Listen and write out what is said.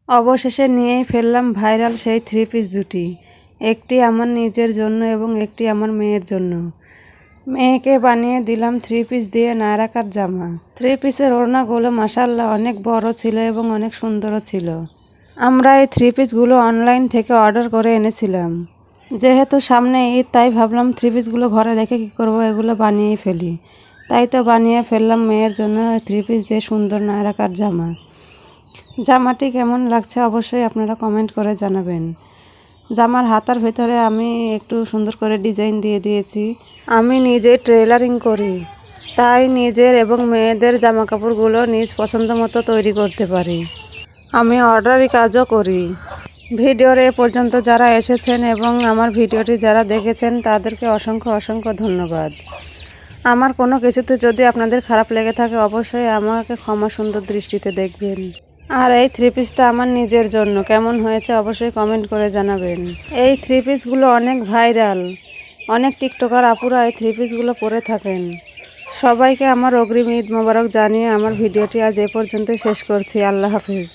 অবশেষে নিয়েই ফেললাম ভাইরাল সেই থ্রি পিস দুটি। একটি আমার নিজের জন্য এবং একটি আমার মেয়ের জন্য। মেয়েকে বানিয়ে দিলাম থ্রি পিস দিয়ে নায়রা কাট জামা। থ্রি পিসের ওড়নাগুলো মাশাআল্লাহ অনেক বড় ছিল এবং অনেক সুন্দরও ছিল। আমরা এই থ্রি পিসগুলো অনলাইন থেকে অর্ডার করে এনেছিলাম। যেহেতু সামনে ঈদ, তাই ভাবলাম থ্রি পিসগুলো ঘরে রেখে কী করবো, এগুলো বানিয়েই ফেলি। তাই তো বানিয়ে ফেললাম মেয়ের জন্য থ্রি পিস দিয়ে সুন্দর নায়রা কাট জামা। জামাটি কেমন লাগছে অবশ্যই আপনারা কমেন্ট করে জানাবেন। জামার হাতার ভেতরে আমি একটু সুন্দর করে ডিজাইন দিয়ে দিয়েছি। আমি নিজে টেইলারিং করি, তাই নিজের এবং মেয়েদের জামা কাপড়গুলো নিজ পছন্দ মতো তৈরি করতে পারি। আমি অর্ডারি কাজও করি। ভিডিওর এ পর্যন্ত যারা এসেছেন এবং আমার ভিডিওটি যারা দেখেছেন তাদেরকে অসংখ্য অসংখ্য ধন্যবাদ। আমার কোনো কিছুতে যদি আপনাদের খারাপ লেগে থাকে অবশ্যই আমাকে ক্ষমা সুন্দর দৃষ্টিতে দেখবেন। আর এই থ্রি পিসটা আমার নিজের জন্য, কেমন হয়েছে অবশ্যই কমেন্ট করে জানাবেন। এই থ্রি পিসগুলো অনেক ভাইরাল, অনেক টিকটকার আপুরা এই থ্রি পিসগুলো পরে থাকেন। সবাইকে আমার অগ্রিম ঈদ মোবারক জানিয়ে আমার ভিডিওটি আজ এ পর্যন্তই শেষ করছি। আল্লাহ হাফিজ।